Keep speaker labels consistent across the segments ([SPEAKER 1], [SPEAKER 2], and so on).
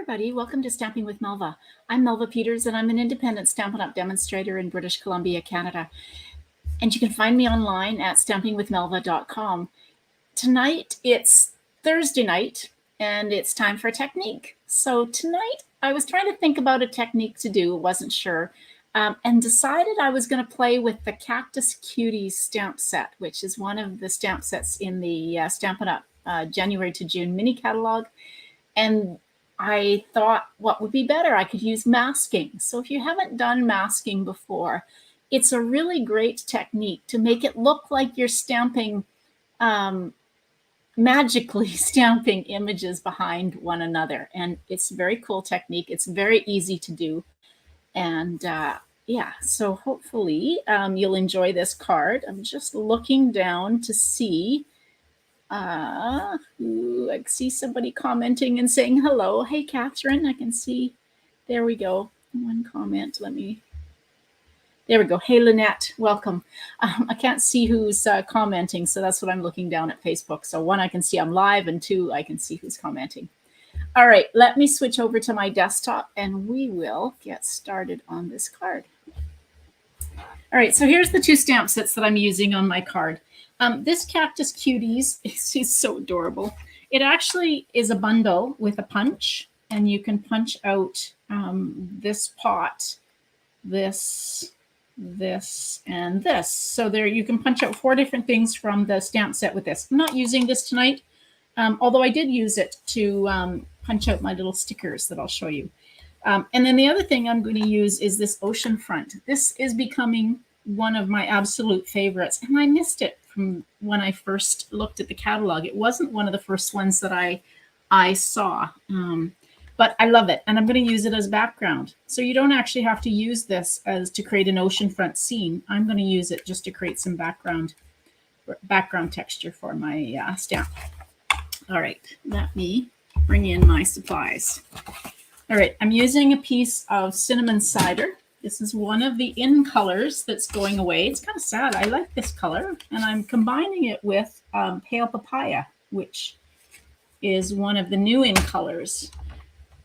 [SPEAKER 1] everybody, welcome to Stamping with Melva. I'm Melva Peters and I'm an independent Stampin' Up demonstrator in British Columbia, Canada. And you can find me online at stampingwithmelva.com. Tonight it's Thursday night and it's time for a technique. So tonight I was trying to think about a technique to do, wasn't sure, and decided I was going to play with the Cactus Cuties stamp set, which is one of the stamp sets in the Stampin' Up January to June mini catalog. And I thought, what would be better? I could use masking. So if you haven't done masking before, it's a really great technique to make it look like you're stamping, magically stamping images behind one another. And it's a very cool technique. It's very easy to do. And yeah, so hopefully you'll enjoy this card. I'm just looking down to see. Ooh, I see somebody commenting and saying hello. Hey, Catherine, I can see. There we go. One comment. There we go. Hey, Lynette, welcome. I can't see who's commenting, so that's what I'm looking down at Facebook. So one, I can see I'm live, and two, I can see who's commenting. All right, let me switch over to my desktop, and we will get started on this card. All right, so here's the two stamp sets that I'm using on my card. This Cactus Cuties is so adorable. It actually is a bundle with a punch, and you can punch out this pot, this, and this. So there you can punch out 4 different things from the stamp set with this. I'm not using this tonight, although I did use it to punch out my little stickers that I'll show you. And then the other thing I'm going to use is this ocean front. This is becoming one of my absolute favorites, and I missed it from when I first looked at the catalog. It wasn't one of the first ones that I saw, but I love it, and I'm going to use it as background. So you don't actually have to use this as to create an oceanfront scene. I'm going to use it just to create some background texture for my stamp. All right, let me bring in my supplies. All right, I'm using a piece of cinnamon cider. This is one of the in colors that's going away. It's kind of sad. I like this color, and I'm combining it with pale papaya, which is one of the new in colors.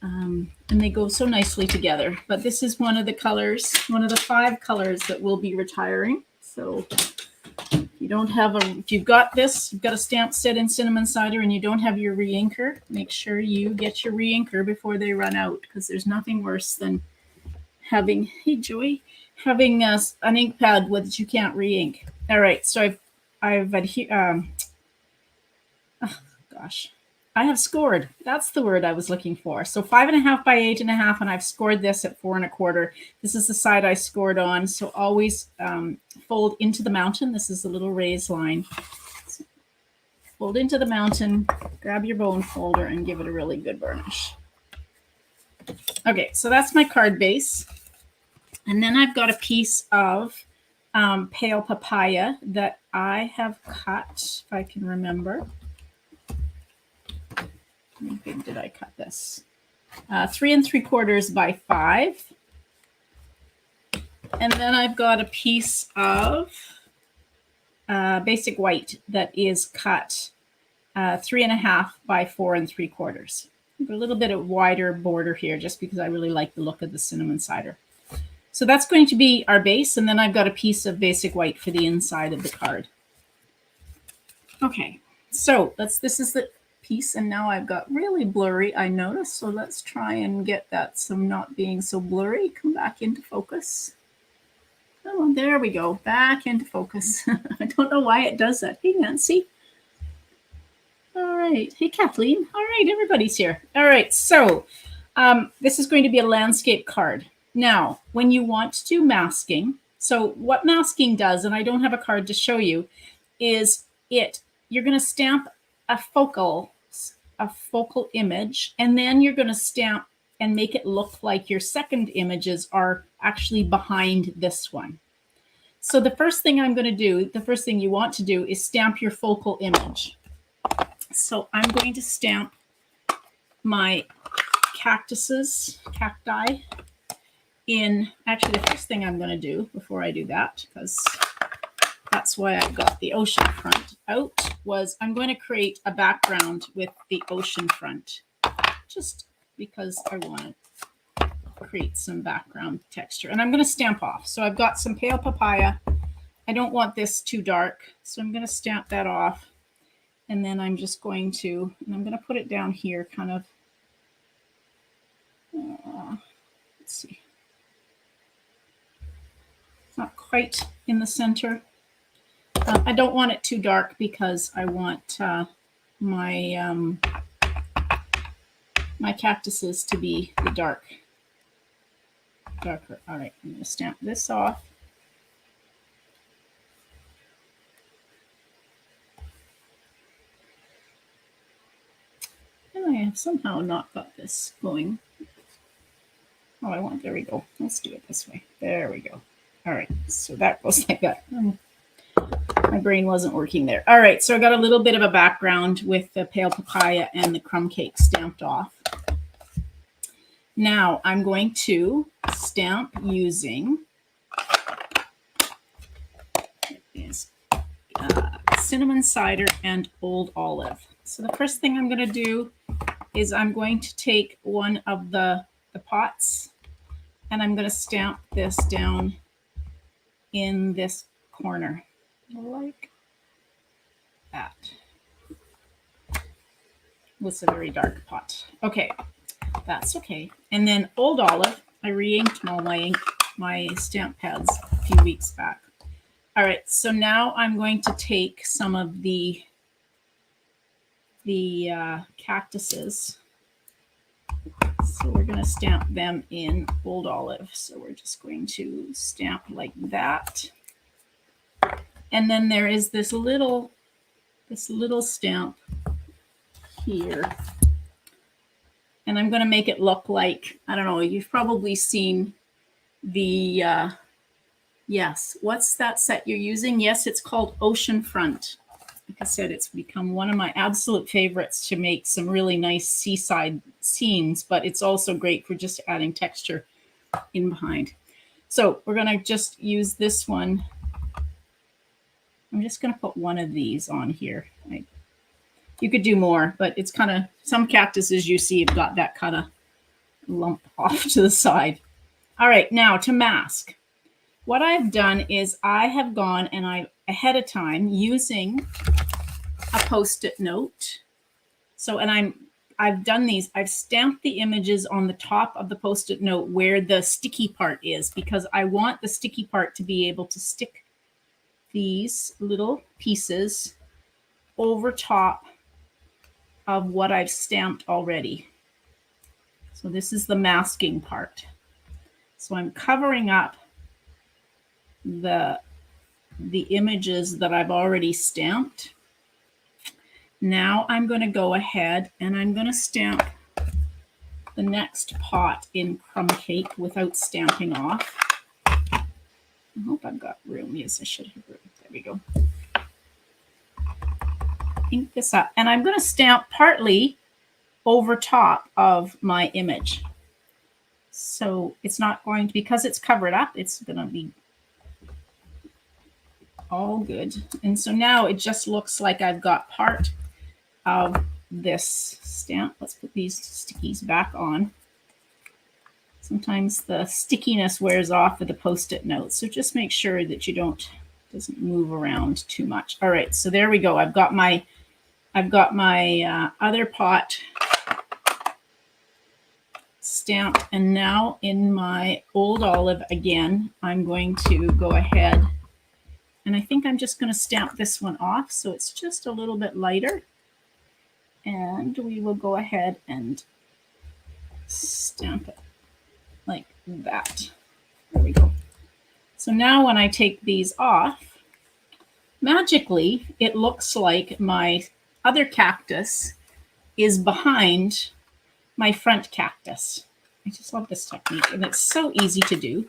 [SPEAKER 1] And they go so nicely together. But this is one of the colors, one of the 5 colors that will be retiring. So if you don't have if you've got this, you've got a stamp set in cinnamon cider and you don't have your re-inker, make sure you get your re-inker before they run out, because there's nothing worse than having, hey Joy, having an ink pad that you can't re-ink. All right, so I've I have scored. That's the word I was looking for. So 5.5 by 8.5, and I've scored this at 4 1/4. This is the side I scored on. So always fold into the mountain. This is a little raised line. So fold into the mountain, grab your bone folder, and give it a really good burnish. Okay, so that's my card base. And then I've got a piece of pale papaya that I have cut, if I can remember. How big did I cut this? 3 3/4 by 5. And then I've got a piece of basic white that is cut 3.5 by 4 3/4. A little bit of wider border here just because I really like the look of the cinnamon cider. So that's going to be our base, and then I've got a piece of basic white for the inside of the card. Okay, so this is the piece, and now I've got really blurry, I noticed, so let's try and get that some not being so blurry. Come back into focus. Oh, there we go, back into focus. I don't know why it does that. Hey, Nancy. All right. Hey, Kathleen. All right, everybody's here. All right, so this is going to be a landscape card. Now, when you want to do masking, so what masking does, and I don't have a card to show you, is you're going to stamp a focal image, and then you're going to stamp and make it look like your second images are actually behind this one. So the first thing I'm going to do, the first thing you want to do is stamp your focal image. So I'm going to stamp my cacti in, actually the first thing I'm going to do before I do that, because that's why I've got the ocean front out, was I'm going to create a background with the ocean front. Just because I want to create some background texture. And I'm going to stamp off. So I've got some pale papaya. I don't want this too dark, so I'm going to stamp that off. And then I'm just going to, and I'm going to put it down here kind of, let's see. It's not quite in the center. I don't want it too dark because I want my my cactuses to be the darker. All right, I'm going to stamp this off. And I have somehow not got this going. Oh, there we go. Let's do it this way. There we go. All right, so that goes like that. My brain wasn't working there. All right, so I got a little bit of a background with the pale papaya and the crumb cake stamped off. Now I'm going to stamp using cinnamon cider and old olive. So the first thing I'm going to do is I'm going to take one of the pots and I'm going to stamp this down in this corner like that. It's a very dark pot. Okay, that's okay. And then old olive, I re-inked all my stamp pads a few weeks back. All right, so now I'm going to take some of the cactuses. So we're going to stamp them in old olive. So we're just going to stamp like that. And then there is this little stamp here. And I'm going to make it look like, I don't know, you've probably seen the, yes, what's that set you're using? Yes, it's called Oceanfront. Like I said, it's become one of my absolute favorites to make some really nice seaside scenes, but it's also great for just adding texture in behind. So we're going to just use this one. I'm just going to put one of these on here. You could do more, but it's kind of, some cactuses you see have got that kind of lump off to the side. All right, now to mask. What I've done is I have gone and I ahead of time using a Post-it note. So, and I've done these, I've stamped the images on the top of the Post-it note where the sticky part is, because I want the sticky part to be able to stick these little pieces over top of what I've stamped already. So this is the masking part. So I'm covering up the images that I've already stamped. Now I'm going to go ahead and I'm going to stamp the next pot in crumb cake without stamping off. I hope I've got room. Yes, I should have room. There we go. Ink this up. And I'm going to stamp partly over top of my image. So it's not going to, because it's covered up, it's going to be all good. And so now it just looks like I've got part of this stamp. Let's put these stickies back on. Sometimes the stickiness wears off of the Post-it notes, so just make sure that you doesn't move around too much. All right, so there we go. I've got my other pot stamped, and now in my old olive again, I'm going to go ahead and I think I'm just going to stamp this one off so it's just a little bit lighter. And we will go ahead and stamp it like that. There we go. So now when I take these off, magically, it looks like my other cactus is behind my front cactus. I just love this technique, and it's so easy to do.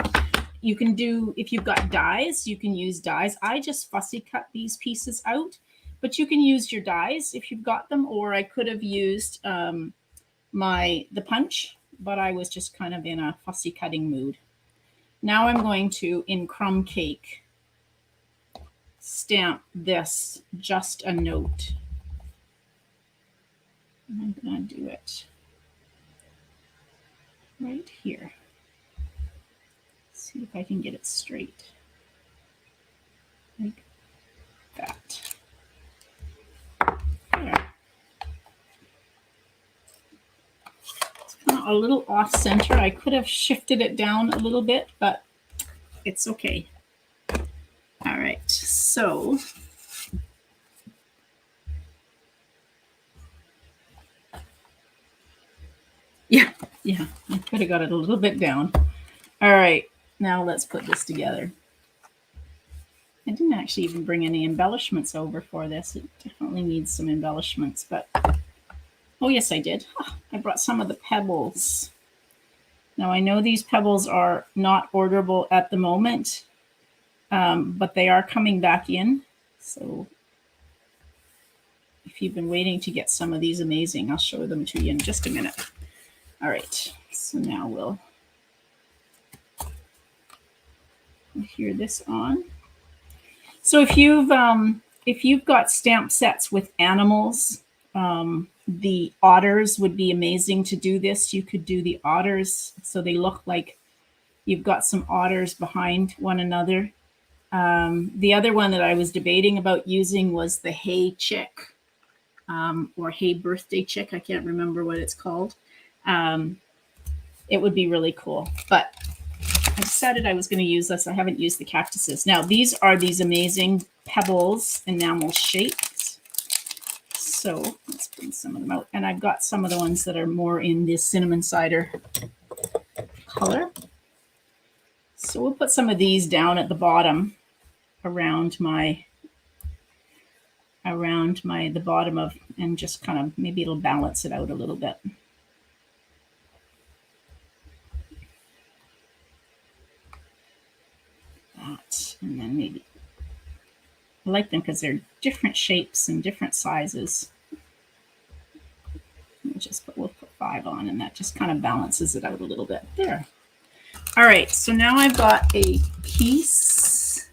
[SPEAKER 1] You can do, if you've got dies, you can use dies. I just fussy cut these pieces out, but you can use your dies if you've got them, or I could have used the punch, but I was just kind of in a fussy cutting mood. Now I'm going to, in crumb cake, stamp this just a note. I'm going to do it right here. Let's see if I can get it straight. Like that. There. It's kind of a little off center. I could have shifted it down a little bit, but it's okay. All right, so yeah, I could have got it a little bit down. All right, now let's put this together. I didn't actually even bring any embellishments over for this. It definitely needs some embellishments, but oh yes, I did. Oh, I brought some of the pebbles. Now I know these pebbles are not orderable at the moment, but they are coming back in. So if you've been waiting to get some of these amazing, I'll show them to you in just a minute. All right, so now we'll adhere this on. So if you've got stamp sets with animals, the otters would be amazing to do this. You could do the otters so they look like you've got some otters behind one another. The other one that I was debating about using was the hay chick, or hay birthday chick. I can't remember what it's called. It would be really cool, but I decided I was going to use this. I haven't used the cactuses. Now, these are these amazing pebbles enamel shapes. So let's bring some of them out. And I've got some of the ones that are more in this cinnamon cider color. So we'll put some of these down at the bottom around the bottom of, and just kind of, maybe it'll balance it out a little bit. That, and then maybe, I like them because they're different shapes and different sizes. We'll put 5 on, and that just kind of balances it out a little bit. There. All right, so now I've got a piece.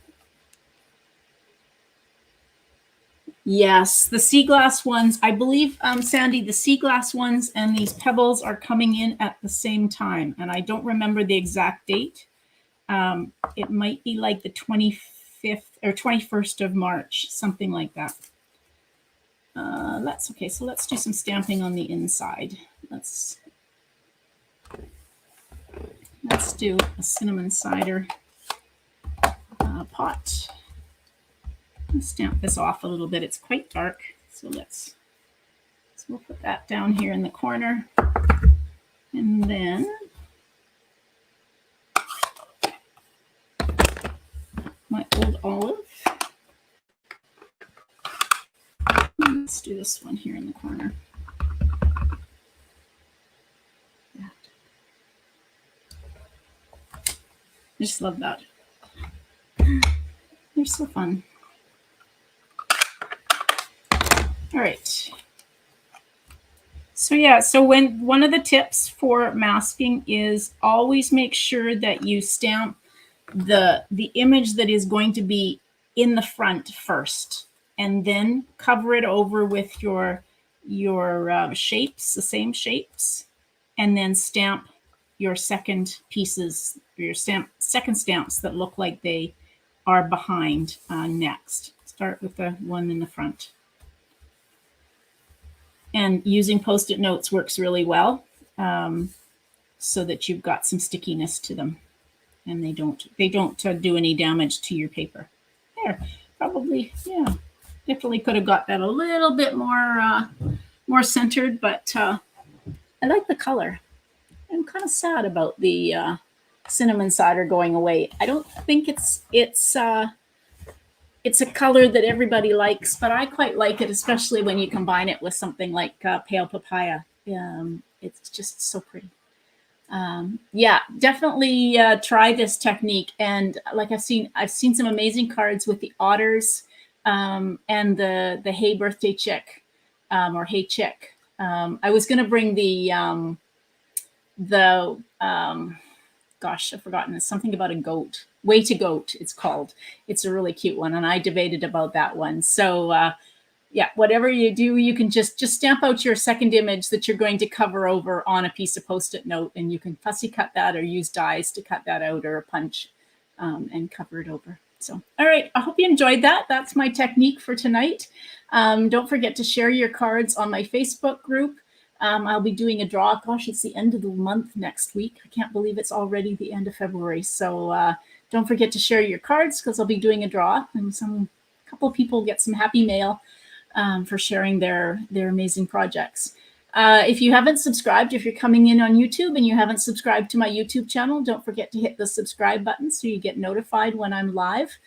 [SPEAKER 1] Yes, the sea glass ones, I believe, Sandy, the sea glass ones and these pebbles are coming in at the same time, and I don't remember the exact date. It might be like the 25th or 21st of March, something like that. That's okay. So let's do some stamping on the inside. Let's do a cinnamon cider pot. Let's stamp this off a little bit. It's quite dark, so we'll put that down here in the corner, and then my old olive. Let's do this one here in the corner. I just love that. They're so fun. All right. So yeah, so one of the tips for masking is always make sure that you stamp the image that is going to be in the front first, and then cover it over with your shapes, the same shapes, and then stamp your second pieces, your second stamps that look like they are behind next. Start with the one in the front. And using Post-it notes works really well, so that you've got some stickiness to them, and they don't do any damage to your paper. There, probably, yeah, definitely could have got that a little bit more centered, but I like the color. I'm kind of sad about the cinnamon cider going away. I don't think it's a color that everybody likes, but I quite like it, especially when you combine it with something like pale papaya. It's just so pretty. Yeah, definitely try this technique. And like I've seen some amazing cards with the otters and the hay birthday chick, or hay chick. I was going to bring gosh, I've forgotten. It's something about a goat. Way to Goat, it's called. It's a really cute one, and I debated about that one. So yeah, whatever you do, you can just stamp out your second image that you're going to cover over on a piece of Post-it note, and you can fussy cut that or use dies to cut that out or a punch and cover it over. So, all right, I hope you enjoyed that. That's my technique for tonight. Don't forget to share your cards on my Facebook group. I'll be doing a draw. Gosh, it's the end of the month next week. I can't believe it's already the end of February. So don't forget to share your cards because I'll be doing a draw, and a couple of people get some happy mail for sharing their amazing projects. If you haven't subscribed, if you're coming in on YouTube and you haven't subscribed to my YouTube channel, don't forget to hit the subscribe button so you get notified when I'm live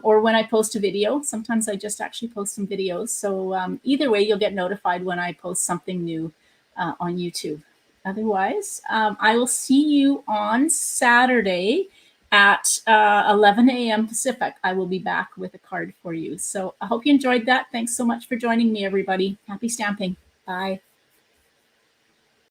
[SPEAKER 1] or when I post a video. Sometimes I just actually post some videos. So either way, you'll get notified when I post something new on YouTube. Otherwise, I will see you on Saturday at 11 a.m. Pacific. I will be back with a card for you. So I hope you enjoyed that. Thanks so much for joining me, everybody. Happy stamping. Bye.